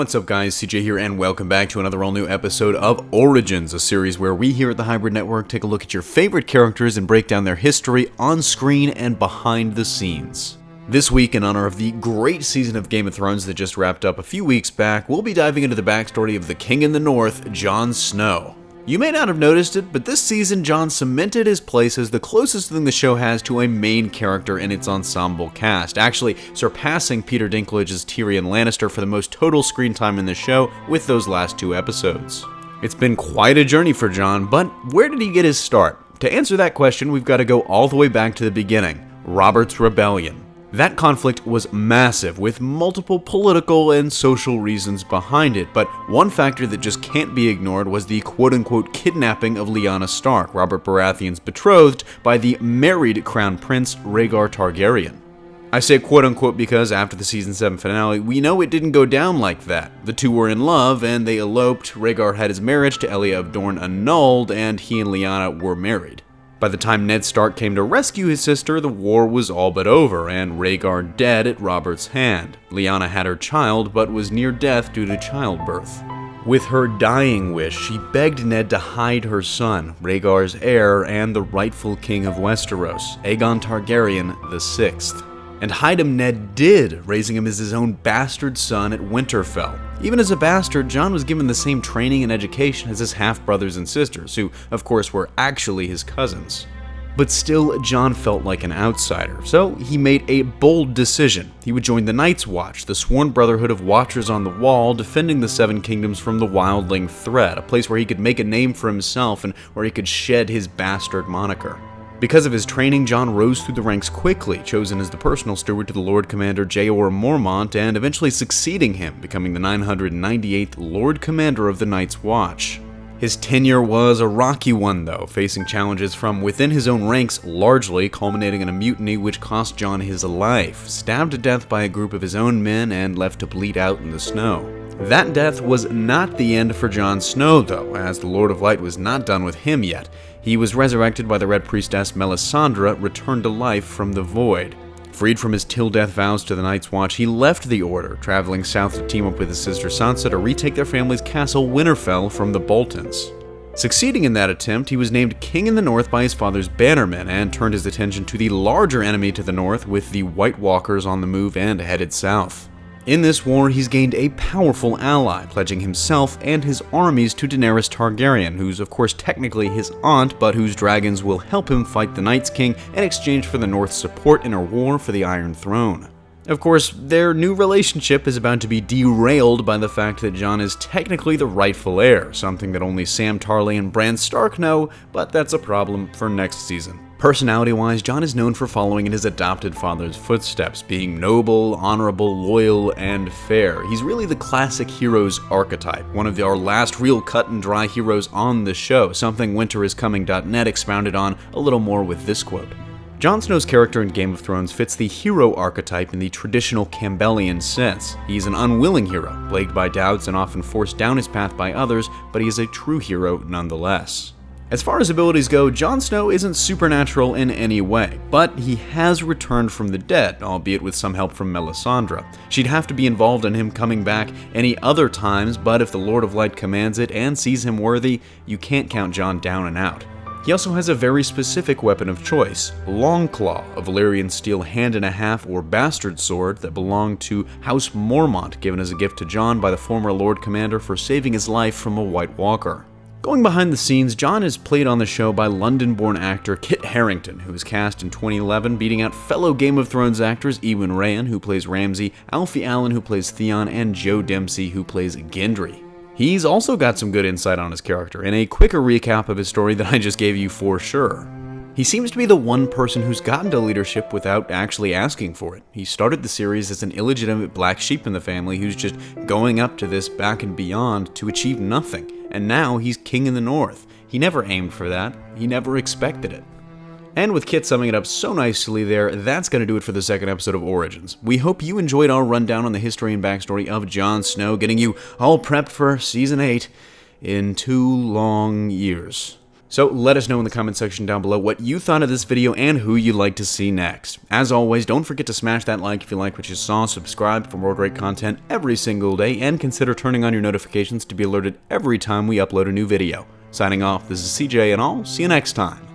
What's up guys, CJ here and welcome back to another all new episode of Origins, a series where we here at the Hybrid Network take a look at your favorite characters and break down their history on screen and behind the scenes. This week, in honor of the great season of Game of Thrones that just wrapped up a few weeks back, we'll be diving into the backstory of the King in the North, Jon Snow. You may not have noticed it, but this season Jon cemented his place as the closest thing the show has to a main character in its ensemble cast, actually surpassing Peter Dinklage's Tyrion Lannister for the most total screen time in the show with those last two episodes. It's been quite a journey for Jon, but where did he get his start? To answer that question, we've got to go all the way back to the beginning, Robert's Rebellion. That conflict was massive, with multiple political and social reasons behind it, but one factor that just can't be ignored was the quote-unquote kidnapping of Lyanna Stark, Robert Baratheon's betrothed, by the married Crown Prince Rhaegar Targaryen. I say quote-unquote because after the Season 7 finale, we know it didn't go down like that. The two were in love, and they eloped, Rhaegar had his marriage to Elia of Dorne annulled, and he and Lyanna were married. By the time Ned Stark came to rescue his sister, the war was all but over, and Rhaegar dead at Robert's hand. Lyanna had her child, but was near death due to childbirth. With her dying wish, she begged Ned to hide her son, Rhaegar's heir and the rightful king of Westeros, Aegon Targaryen VI. And hide him Ned did, raising him as his own bastard son at Winterfell. Even as a bastard, Jon was given the same training and education as his half-brothers and sisters, who, of course, were actually his cousins. But still, Jon felt like an outsider, so he made a bold decision. He would join the Night's Watch, the sworn brotherhood of Watchers on the Wall, defending the Seven Kingdoms from the wildling threat, a place where he could make a name for himself and where he could shed his bastard moniker. Because of his training, Jon rose through the ranks quickly, chosen as the personal steward to the Lord Commander Jeor Mormont, and eventually succeeding him, becoming the 998th Lord Commander of the Night's Watch. His tenure was a rocky one though, facing challenges from within his own ranks largely, culminating in a mutiny which cost Jon his life, stabbed to death by a group of his own men and left to bleed out in the snow. That death was not the end for Jon Snow though, as the Lord of Light was not done with him yet. He was resurrected by the Red Priestess Melisandre, returned to life from the void. Freed from his till-death vows to the Night's Watch, he left the Order, traveling south to team up with his sister Sansa to retake their family's castle Winterfell from the Boltons. Succeeding in that attempt, he was named King in the North by his father's bannermen and turned his attention to the larger enemy to the north with the White Walkers on the move and headed south. In this war, he's gained a powerful ally, pledging himself and his armies to Daenerys Targaryen, who's of course technically his aunt, but whose dragons will help him fight the Night's King in exchange for the North's support in her war for the Iron Throne. Of course, their new relationship is about to be derailed by the fact that Jon is technically the rightful heir, something that only Sam Tarly and Bran Stark know, but that's a problem for next season. Personality-wise, Jon is known for following in his adopted father's footsteps, being noble, honorable, loyal, and fair. He's really the classic hero's archetype, one of our last real cut-and-dry heroes on the show, something winteriscoming.net expounded on a little more with this quote. Jon Snow's character in Game of Thrones fits the hero archetype in the traditional Campbellian sense. He's an unwilling hero, plagued by doubts and often forced down his path by others, but he is a true hero nonetheless. As far as abilities go, Jon Snow isn't supernatural in any way, but he has returned from the dead, albeit with some help from Melisandre. She'd have to be involved in him coming back any other times, but if the Lord of Light commands it and sees him worthy, you can't count Jon down and out. He also has a very specific weapon of choice, Longclaw, a Valyrian steel hand-and-a-half or bastard sword that belonged to House Mormont, given as a gift to Jon by the former Lord Commander for saving his life from a White Walker. Going behind the scenes, Jon is played on the show by London-born actor Kit Harington, who was cast in 2011, beating out fellow Game of Thrones actors Ewan Ryan, who plays Ramsay, Alfie Allen, who plays Theon, and Joe Dempsey, who plays Gendry. He's also got some good insight on his character, and a quicker recap of his story than I just gave you for sure. He seems to be the one person who's gotten to leadership without actually asking for it. He started the series as an illegitimate black sheep in the family who's just going up to this back and beyond to achieve nothing. And now he's King in the North. He never aimed for that. He never expected it. And with Kit summing it up so nicely there, that's going to do it for the second episode of Origins. We hope you enjoyed our rundown on the history and backstory of Jon Snow, getting you all prepped for Season 8 in 2 long years. So let us know in the comment section down below what you thought of this video and who you'd like to see next. As always, don't forget to smash that like if you like what you saw, subscribe for more great content every single day, and consider turning on your notifications to be alerted every time we upload a new video. Signing off, this is CJ, and I'll see you next time.